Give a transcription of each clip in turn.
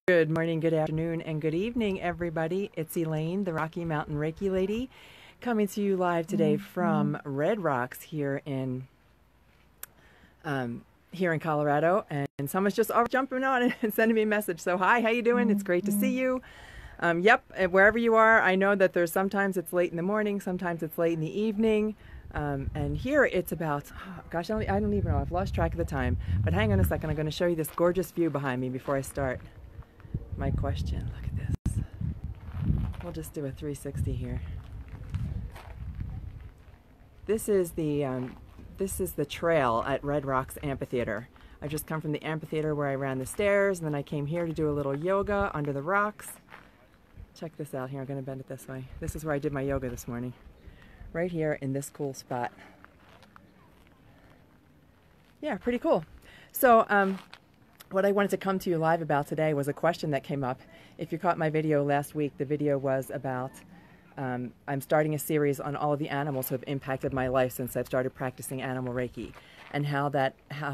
Good morning, good afternoon, and good evening, everybody. It's Elaine, the Rocky Mountain Reiki lady, coming to you live today from Red Rocks here in Colorado. And someone's just jumping on and sending me a message. So, hi, how you doing? It's great to see you. Yep, wherever you are, I know that there's sometimes it's late in the morning, sometimes it's late in the evening. And here it's about, oh, gosh, I don't even know. I've lost track of the time. But hang on a second. I'm going to show you this gorgeous view behind me before I start my question. Look at this. We'll just do a 360 here. This is the trail at Red Rocks Amphitheater. I just come from the amphitheater where I ran the stairs, and then I came here to do a little yoga under the rocks. Check this out here. I'm going to bend it this way. This is where I did my yoga this morning. Right here in this cool spot. Yeah, pretty cool. So, what I wanted to come to you live about today was a question that came up. If you caught my video last week, the video was about I'm starting a series on all of the animals who have impacted my life since I've started practicing animal Reiki, and how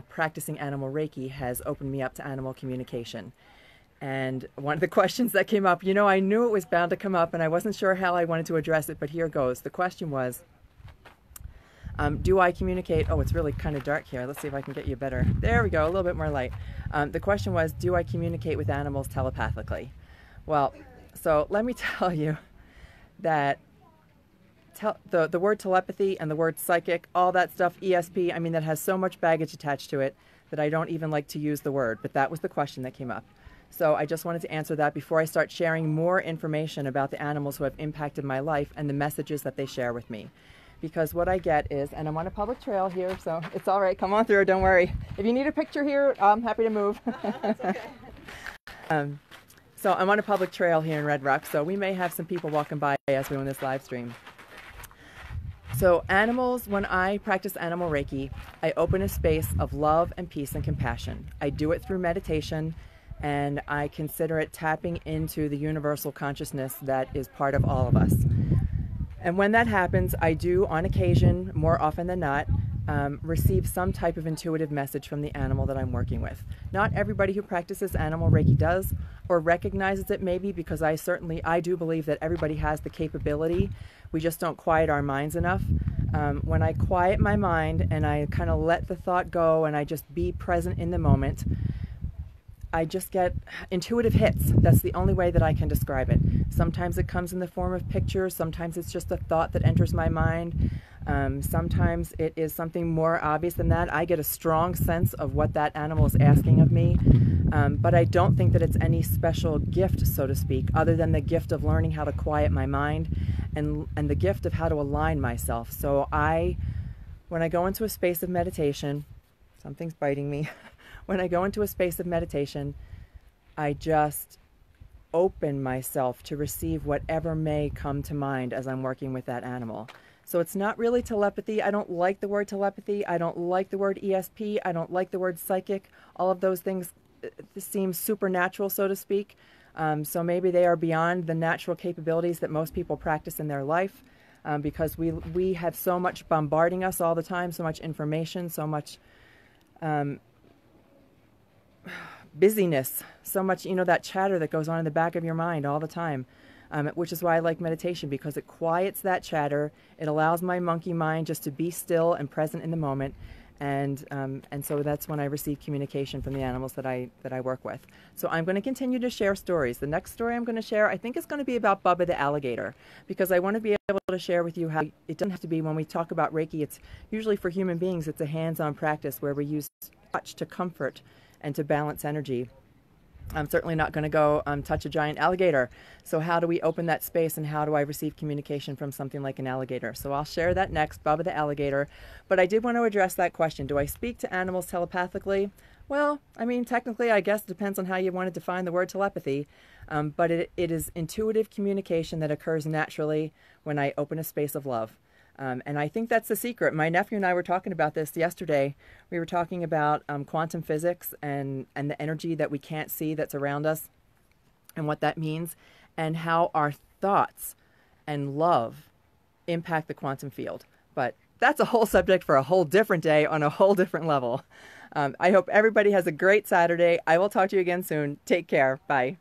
practicing animal Reiki has opened me up to animal communication. And one of the questions that came up, you know, I knew it was bound to come up, and I wasn't sure how I wanted to address it, but here goes. The question was, do I communicate? Oh, it's really kind of dark here. Let's see if I can get you better. There we go, a little bit more light. The question was, do I communicate with animals telepathically? Well, so let me tell you that the word telepathy and the word psychic, all that stuff, ESP, I mean, that has so much baggage attached to it that I don't even like to use the word, but that was the question that came up. So I just wanted to answer that before I start sharing more information about the animals who have impacted my life and the messages that they share with me. Because what I get is, and I'm on a public trail here, so it's all right, come on through, don't worry. If you need a picture here, I'm happy to move. That's okay. So I'm on a public trail here in Red Rock, so we may have some people walking by as we do this live stream. So animals, when I practice animal Reiki, I open a space of love and peace and compassion. I do it through meditation, and I consider it tapping into the universal consciousness that is part of all of us. And when that happens, I do, on occasion, more often than not, receive some type of intuitive message from the animal that I'm working with. Not everybody who practices animal Reiki does, or recognizes it maybe, because I do believe that everybody has the capability. We just don't quiet our minds enough. When I quiet my mind and I kind of let the thought go and I just be present in the moment, I just get intuitive hits. That's the only way that I can describe it. Sometimes it comes in the form of pictures. Sometimes it's just a thought that enters my mind. Sometimes it is something more obvious than that. I get a strong sense of what that animal is asking of me. But I don't think that it's any special gift, so to speak, other than the gift of learning how to quiet my mind and the gift of how to align myself. So when I go into a space of meditation, something's biting me. When I go into a space of meditation, I just open myself to receive whatever may come to mind as I'm working with that animal. So it's not really telepathy. I don't like the word telepathy. I don't like the word ESP. I don't like the word psychic. All of those things seem supernatural, so to speak. So maybe they are beyond the natural capabilities that most people practice in their life, because we have so much bombarding us all the time, so much information, so much busyness, so much, that chatter that goes on in the back of your mind all the time, which is why I like meditation, because it quiets that chatter. It allows my monkey mind just to be still and present in the moment, and so that's when I receive communication from the animals that I work with. So I'm going to continue to share stories. The next story I'm going to share, I think, is going to be about Bubba the alligator, because I want to be able to share with you how it doesn't have to be, when we talk about Reiki, it's usually for human beings, it's a hands-on practice where we use touch to comfort and to balance energy. I'm certainly not going to go touch a giant alligator. So how do we open that space, and how do I receive communication from something like an alligator? So I'll share that next, Bubba the alligator. But I did want to address that question. Do I speak to animals telepathically? Well, I mean, technically, I guess it depends on how you want to define the word telepathy. But it is intuitive communication that occurs naturally when I open a space of love. And I think that's the secret. My nephew and I were talking about this yesterday. We were talking about quantum physics and the energy that we can't see that's around us, and what that means, and how our thoughts and love impact the quantum field. But that's a whole subject for a whole different day on a whole different level. I hope everybody has a great Saturday. I will talk to you again soon. Take care. Bye.